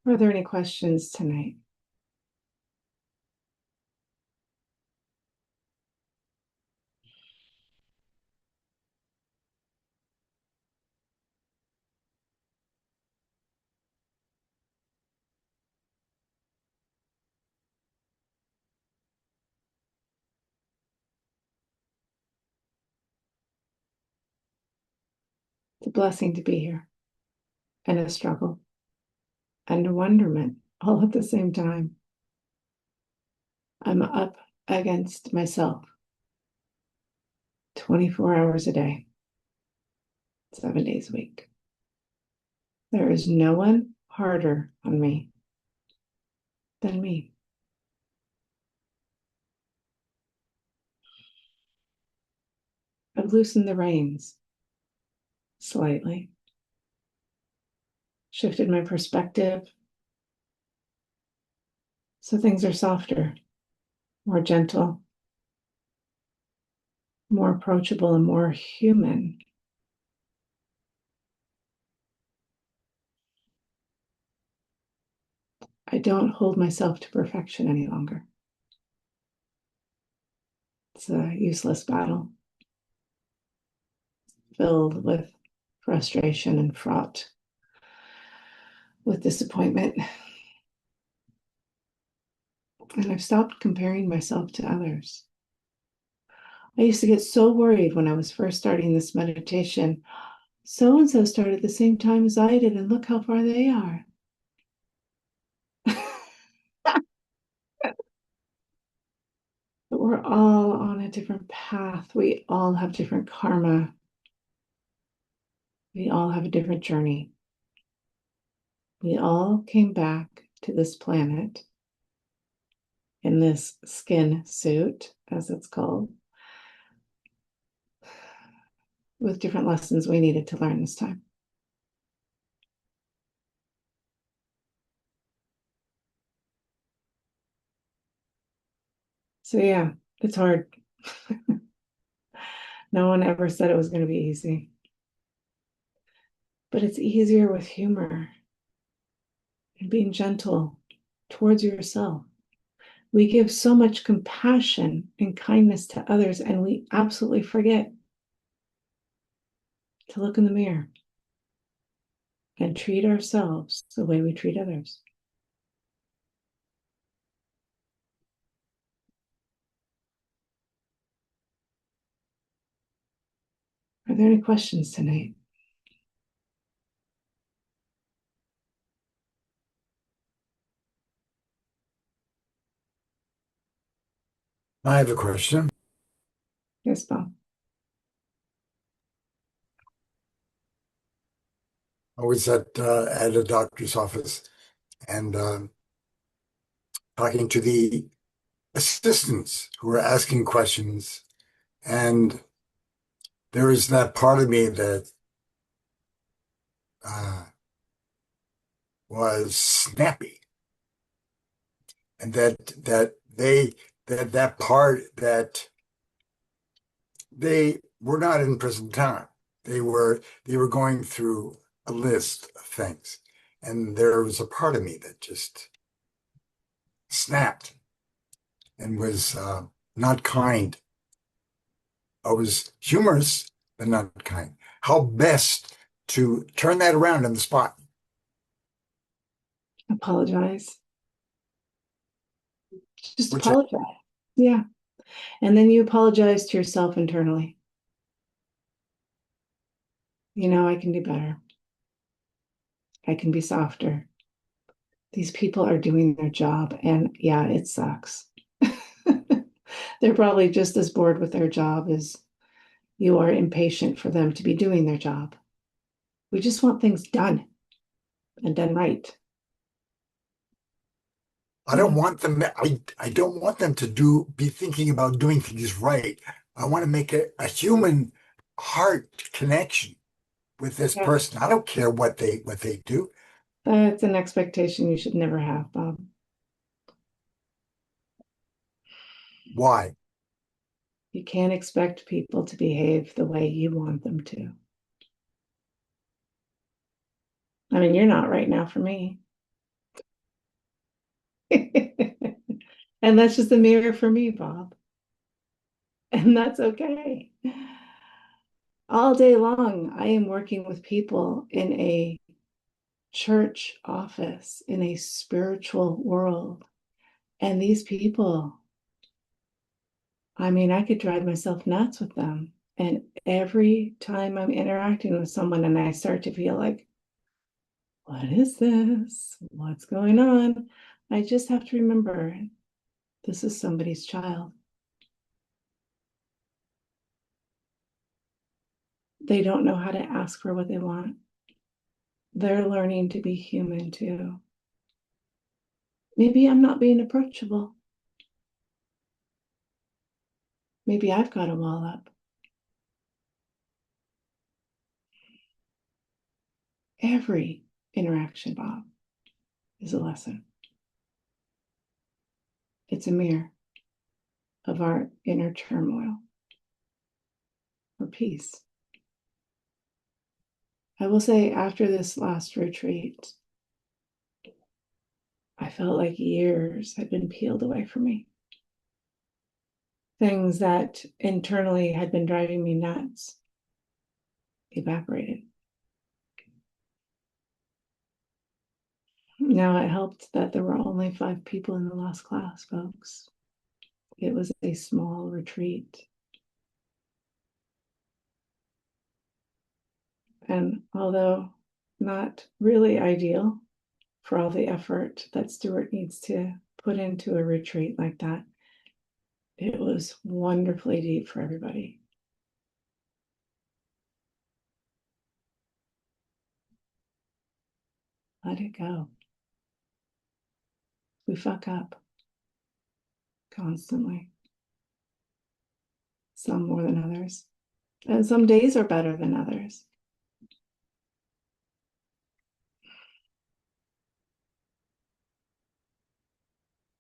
Are there any questions tonight? It's a blessing to be here and a struggle and a wonderment all at the same time. I'm up against myself 24 hours a day, 7 days a week. There is no one harder on me than me. I've loosened the reins slightly, shifted my perspective so things are softer, more gentle, more approachable, and more human. I don't hold myself to perfection any longer. It's a useless battle filled with frustration and fraught with disappointment. And I've stopped comparing myself to others. I used to get so worried when I was first starting this meditation. So and so started at the same time as I did, and look how far they are. But we're all on a different path. We all have different karma. We all have a different journey. We all came back to this planet in this skin suit, as it's called, with different lessons we needed to learn this time. So yeah, it's hard. No one ever said it was going to be easy. But it's easier with humor and being gentle towards yourself. We give so much compassion and kindness to others, and we absolutely forget to look in the mirror and treat ourselves the way we treat others. Are there any questions tonight? I have a question. Yes, Bob. I was at a doctor's office and talking to the assistants who were asking questions, and there was that part of me that uh, was snappy, and that part that they were not in present time. They were going through a list of things, and there was a part of me that just snapped and was not kind. I was humorous, but not kind. How best to turn that around on the spot? Apologize. Just Which I, apologize. Yeah. And then you apologize to yourself internally. I can do better. I can be softer. These people are doing their job, and yeah, it sucks. They're probably just as bored with their job as you are impatient for them to be doing their job. We just want things done and done right. I don't want them. I don't want them to be thinking about doing things right. I want to make a human heart connection with this Yeah. person. I don't care what they do. That's an expectation you should never have, Bob. Why? You can't expect people to behave the way you want them to. I mean, you're not right now for me. And that's just a mirror for me, Bob. And that's okay. All day long, I am working with people in a church office, in a spiritual world. And these people, I mean, I could drive myself nuts with them. And every time I'm interacting with someone and I start to feel like, what is this? What's going on? I just have to remember this is somebody's child. They don't know how to ask for what they want. They're learning to be human too. Maybe I'm not being approachable. Maybe I've got a wall up. Every interaction, Bob, is a lesson. It's a mirror of our inner turmoil or peace. I will say, after this last retreat, I felt like years had been peeled away from me. Things that internally had been driving me nuts evaporated. Now, it helped that there were only 5 people in the last class, folks. It was a small retreat. And although not really ideal for all the effort that Stuart needs to put into a retreat like that, it was wonderfully deep for everybody. Let it go. We fuck up constantly, some more than others. And some days are better than others.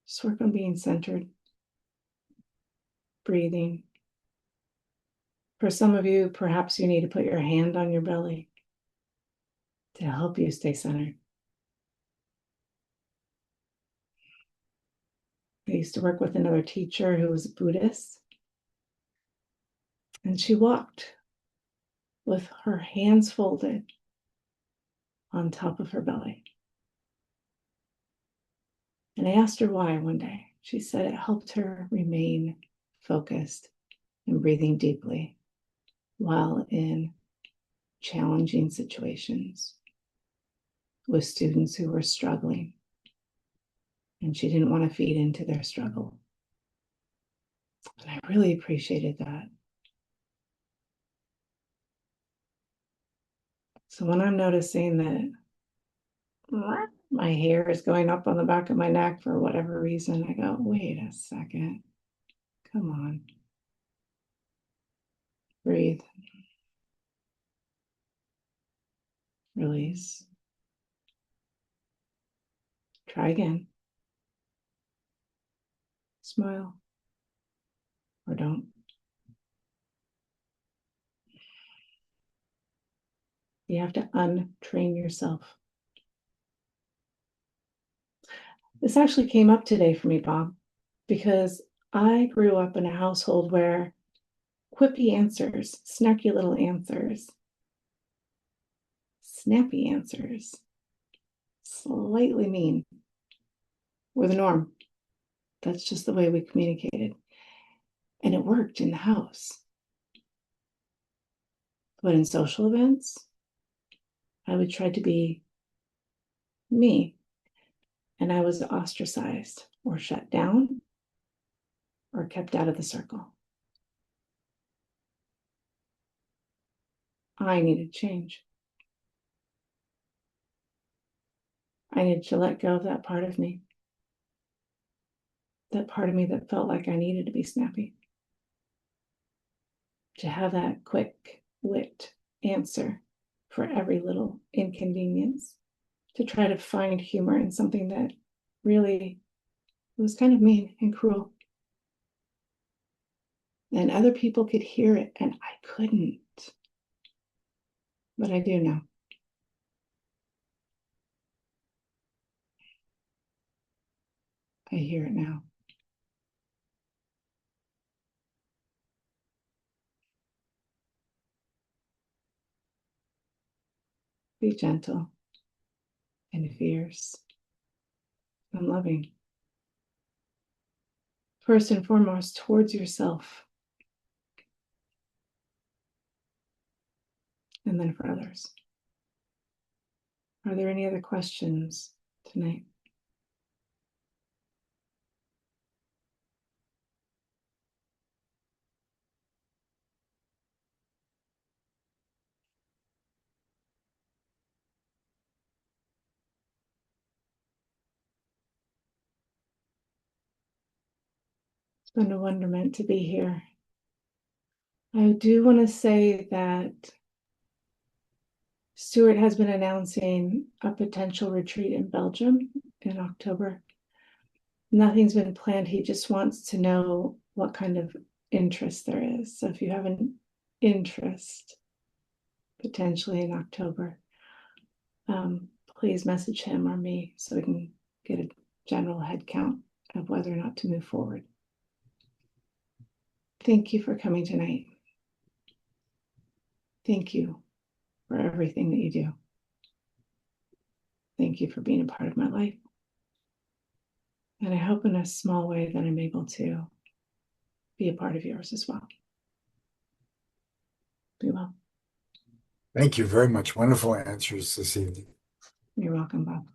Just work on being centered, breathing. For some of you, perhaps you need to put your hand on your belly to help you stay centered. I used to work with another teacher who was Buddhist, and she walked with her hands folded on top of her belly. And I asked her why one day. She said it helped her remain focused and breathing deeply while in challenging situations with students who were struggling. And she didn't want to feed into their struggle. And I really appreciated that. So when I'm noticing that my hair is going up on the back of my neck for whatever reason, I go, wait a second. Come on. Breathe. Release. Try again. Smile. Or don't. You have to untrain yourself. This actually came up today for me, Bob, because I grew up in a household where quippy answers, snarky little answers, snappy answers, slightly mean were the norm. That's just the way we communicated. And it worked in the house. But in social events, I would try to be me. And I was ostracized or shut down or kept out of the circle. I needed change. I needed to let go of that part of me. That part of me that felt like I needed to be snappy. To have that quick wit answer for every little inconvenience. To try to find humor in something that really was kind of mean and cruel. And other people could hear it, and I couldn't. But I do now. I hear it now. Be gentle and fierce and loving. First and foremost, towards yourself, and then for others. Are there any other questions tonight? It's been a wonderment to be here. I do want to say that Stuart has been announcing a potential retreat in Belgium in October. Nothing's been planned. He just wants to know what kind of interest there is. So if you have an interest, potentially in October, please message him or me so we can get a general head count of whether or not to move forward. Thank you for coming tonight. Thank you for everything that you do. Thank you for being a part of my life. And I hope in a small way that I'm able to be a part of yours as well. Be well. Thank you very much. Wonderful answers this evening. You're welcome, Bob.